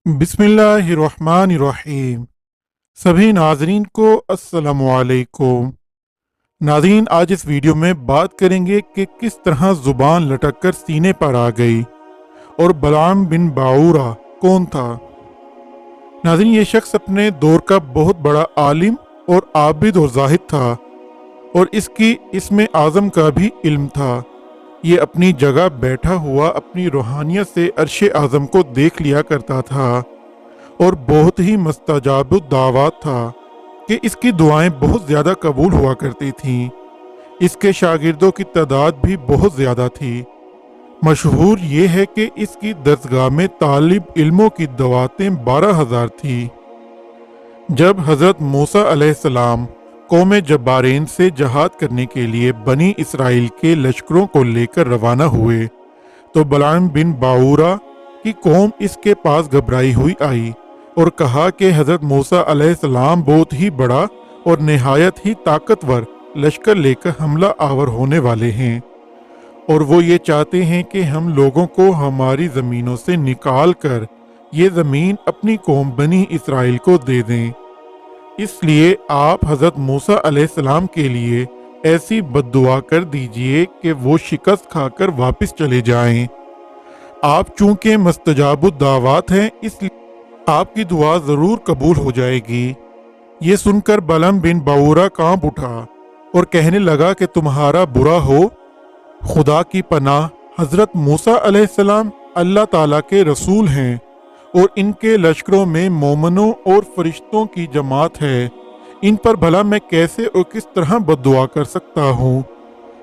बिस्मिल्लाहिर्रहमानिर्रहीम। सभी नाजरीन को अस्सलामुअलैकुम। नाजरीन, आज इस वीडियो में बात करेंगे कि किस तरह ज़ुबान लटक कर सीने पर आ गई और बलाम बिन बाऊरा कौन था। नाजरीन, ये शख्स अपने दौर का बहुत बड़ा आलिम और आबिद और जाहिद था और इसकी इसमें आज़म का भी इल्म था। ये अपनी जगह बैठा हुआ अपनी रूहानियत से अर्श आज़म को देख लिया करता था और बहुत ही मुस्तजाब दावत था कि इसकी दुआएं बहुत ज़्यादा कबूल हुआ करती थीं। इसके शागिर्दों की तादाद भी बहुत ज़्यादा थी। मशहूर ये है कि इसकी दरसगाह में तालिब इल्मों की दवातें 12,000 थी। जब हज़रत मूसा अलैहिस्सलाम कौम जब्बारेन से जहाद करने के लिए बनी इसराइल के लश्करों को लेकर रवाना हुए तो बलाम बिन बाऊरा की कौम इसके पास घबराई हुई आई और कहा कि हज़रत मूसा अलैहिस्सलाम बहुत ही बड़ा और नहायत ही ताकतवर लश्कर लेकर हमला आवर होने वाले हैं और वो ये चाहते हैं कि हम लोगों को हमारी ज़मीनों से निकाल कर ये ज़मीन अपनी कौम बनी इसराइल को दे दें। इसलिए आप हज़रत मूसा अलैहिस्सलाम के लिए ऐसी बद्दुआ कर दीजिए कि वो शिकस्त खाकर वापस चले जाएं। आप चूंकि मुस्तजाबुद दावत हैं, इसलिए आपकी दुआ ज़रूर कबूल हो जाएगी। ये सुनकर बलम बिन बाऊरा कांप उठा और कहने लगा कि तुम्हारा बुरा हो। खुदा की पनाह, हज़रत मूसा अलैहिस्सलाम अल्लाह ताला के रसूल हैं और इनके लश्करों में मोमनों और फरिश्तों की जमात है। इन पर भला मैं कैसे और किस तरह बद्दुआ कर सकता हूँ।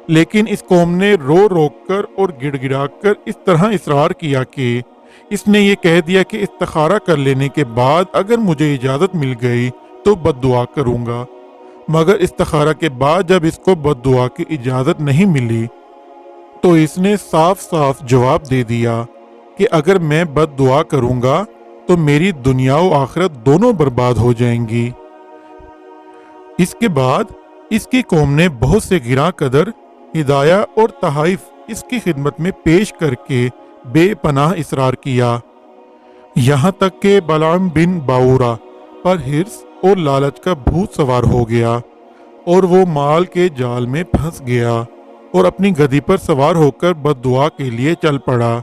लेकिन इस कौम ने रो रोक कर और गिड़गिड़ा कर इस तरह इसरार किया कि इसने ये कह दिया कि इस्तिखारा कर लेने के बाद अगर मुझे इजाज़त मिल गई तो बद्दुआ करूँगा। मगर इस्तिखारा के बाद जब इसको बद्दुआ की इजाज़त नहीं मिली तो इसने साफ साफ जवाब दे दिया कि अगर मैं बद्दुआ करूँगा तो मेरी दुनिया और आखिरत दोनों बर्बाद हो जाएंगी। इसके बाद इसकी कौम ने बहुत से गिरा कदर हिदाया और तहाइफ इसकी खिदमत में पेश करके बेपनाह इसरार किया। यहाँ तक कि बलाम बिन बाऊरा पर हिर्स और लालच का भूत सवार हो गया और वो माल के जाल में फंस गया और अपनी गधी पर सवार होकर बद्दुआ के लिए चल पड़ा।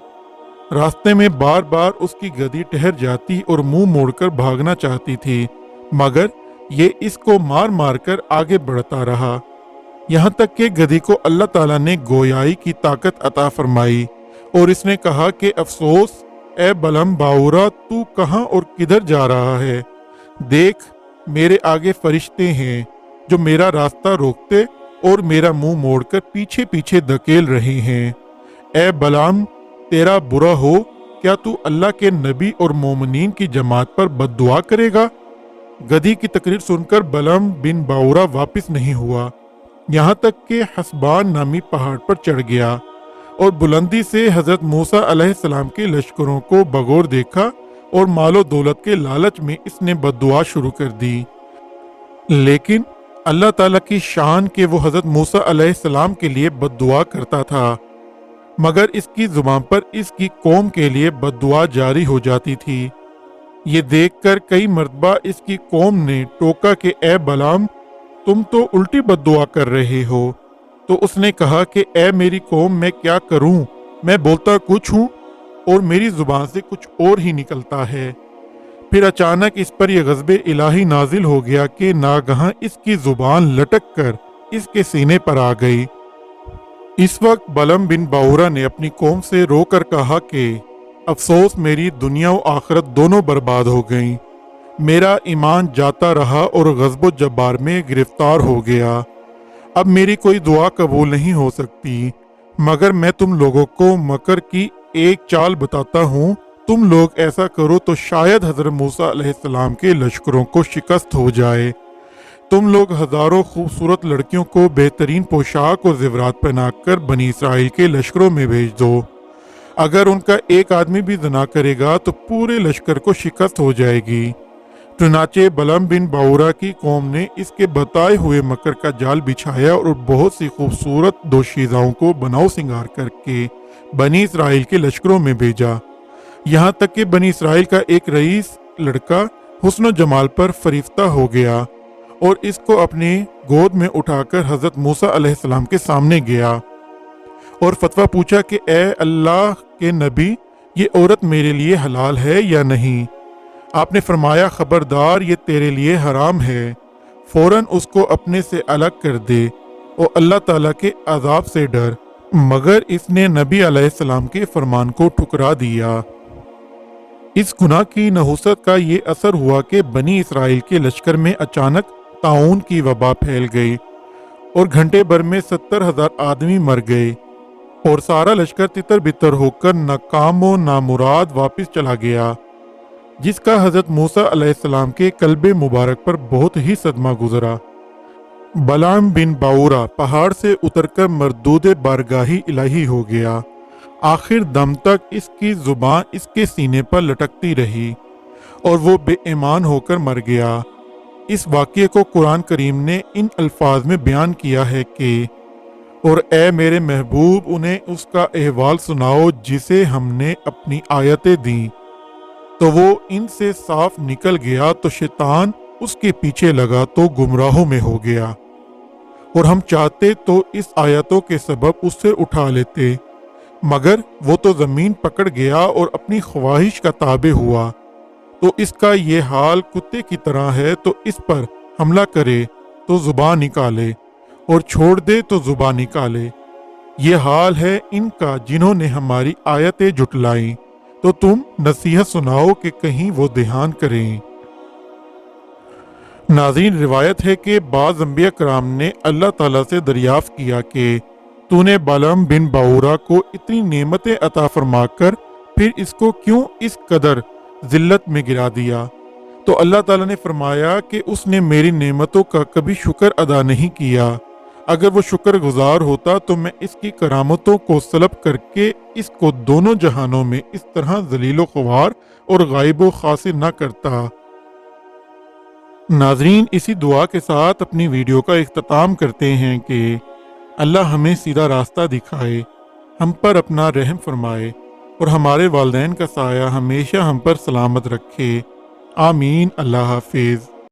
रास्ते में बार बार उसकी गधी ठहर जाती और मुंह मोड़कर भागना चाहती थी, मगर ये इसको मार मार कर आगे बढ़ता रहा। यहाँ तक कि गधी को अल्लाह ताला ने गोयाई की ताकत अता फरमाई और इसने कहा कि अफसोस ए बलम बाऊरा, तू कहाँ और किधर जा रहा है। देख, मेरे आगे फरिश्ते हैं जो मेरा रास्ता रोकते और मेरा मुंह मोड़कर पीछे पीछे धकेल रहे हैं। ए बलाम, तेरा बुरा हो, क्या तू अल्लाह के नबी और मोमिनीन की जमात पर बद्दुआ करेगा। गधी की तकरीर सुनकर बलम बिन बाऊरा वापस नहीं हुआ, यहाँ तक कि हसबान नामी पहाड़ पर चढ़ गया और बुलंदी से हज़रत मूसा अलैहिस्सलाम के लश्करों को बगौर देखा और मालो दौलत के लालच में इसने बद्दुआ शुरू कर दी। लेकिन अल्लाह ताला की शान के वो हज़रत मूसा अलैहिस्सलाम के लिए बद्दुआ करता था, मगर इसकी जुबान पर इसकी कौम के लिए बद्दुआ जारी हो जाती थी। ये देखकर कई मर्तबा इसकी कौम ने टोका कि ए बलाम, तुम तो उल्टी बद्दुआ कर रहे हो। तो उसने कहा कि ए मेरी कौम, मैं क्या करूं, मैं बोलता कुछ हूं और मेरी जुबान से कुछ और ही निकलता है। फिर अचानक इस पर यह गज़ब इलाही नाजिल हो गया कि नागहां इसकी जुबान लटक कर इसके सीने पर आ गई। इस वक्त बलम बिन बाऊरा ने अपनी कौम से रोकर कहा कि अफसोस, मेरी दुनिया और आखिरत दोनों बर्बाद हो गईं। मेरा ईमान जाता रहा और गज़ब जब्बार में गिरफ्तार हो गया। अब मेरी कोई दुआ कबूल नहीं हो सकती, मगर मैं तुम लोगों को मकर की एक चाल बताता हूँ। तुम लोग ऐसा करो तो शायद हज़रत मूसा अलैहिस्सलाम के लश्करों को शिकस्त हो जाए। तुम लोग हज़ारों खूबसूरत लड़कियों को बेहतरीन पोशाक और ज़ेवरात पहनाकर बनी इसराइल के लश्करों में भेज दो। अगर उनका एक आदमी भी ज़ना करेगा तो पूरे लश्कर को शिकस्त हो जाएगी। चुनाचे बलम बिन बाऊरा की कौम ने इसके बताए हुए मकर का जाल बिछाया और बहुत सी खूबसूरत दोशीज़ाओं को बनाव सिंगार करके बनी इसराइल के लश्करों में भेजा। यहाँ तक कि बनी इसराइल का एक रईस लड़का हुस्न जमाल पर फरिश्ता हो गया और इसको अपने गोद में उठाकर हजरत मूसा अलैहिस्सलाम के सामने गया और फतवा पूछा कि ए अल्लाह के नबी, ये औरत मेरे लिए हलाल है या नहीं। आपने फरमाया, खबरदार, ये तेरे लिए हराम है, फौरन उसको अपने से अलग कर दे और अल्लाह ताला के अजाब से डर। मगर इसने नबी अलैहिस्सलाम के फरमान को ठुकरा दिया। इस गुनाह की नहुसत का ये असर हुआ कि बनी इसराइल के लश्कर में अचानक ताउन की वबा फैल गई और घंटे भर में 70,000 आदमी मर गए और सारा लश्कर तितर बितर होकर नाकाम व नामुराद वापस चला गया, जिसका हजरत मूसा अलैहिस्सलाम के कल्बे मुबारक पर बहुत ही सदमा गुजरा। बलाम बिन बाऊरा पहाड़ से उतरकर मरदूद बारगाही इलाही हो गया। आखिर दम तक इसकी जुबान इसके सीने पर लटकती रही और वो बेईमान होकर मर गया। इस वाक़ये को कुरान करीम ने इन अल्फाज में बयान किया है कि और ए मेरे महबूब, उन्हें उसका अहवाल सुनाओ जिसे हमने अपनी आयतें दी तो वो इनसे साफ निकल गया, तो शैतान उसके पीछे लगा तो गुमराहों में हो गया। और हम चाहते तो इस आयतों के सबब उससे उठा लेते, मगर वो तो ज़मीन पकड़ गया और अपनी ख्वाहिश का ताबे हुआ। तो इसका ये हाल कुत्ते की तरह है, तो इस पर हमला करे तो ज़ुबान निकाले और छोड़ दे तो ज़ुबान निकाले। ये हाल है इनका जिन्होंने हमारी आयतें जुटलाई। तो तुम नसीहत सुनाओ कि कहीं वो ध्यान करें। नाज़रीन, रिवायत है कि बाज़ अंबिया कराम ने अल्लाह ताला से दरियाफ्त किया कि तूने बालाम बिन बाऊरा को इतनी नेमतें अता फरमाकर फिर इसको क्यों इस कदर जिल्लत में गिरा दिया। तो अल्लाह ताला ने फरमाया कि उसने मेरी नेमतों का कभी शुक्र अदा नहीं किया। अगर वो शुक्रगुजार होता तो मैं इसकी करामतों को सलब करके इसको दोनों जहानों में इस तरह जलीलो ख्वार और गायबो खासिर न करता। नाजरीन, इसी दुआ के साथ अपनी वीडियो का इख्तिताम करते हैं कि अल्लाह हमें सीधा रास्ता दिखाए, हम पर अपना रहम फरमाए और हमारे वालिदैन का साया हमेशा हम पर सलामत रखे। आमीन। अल्लाह हाफिज़।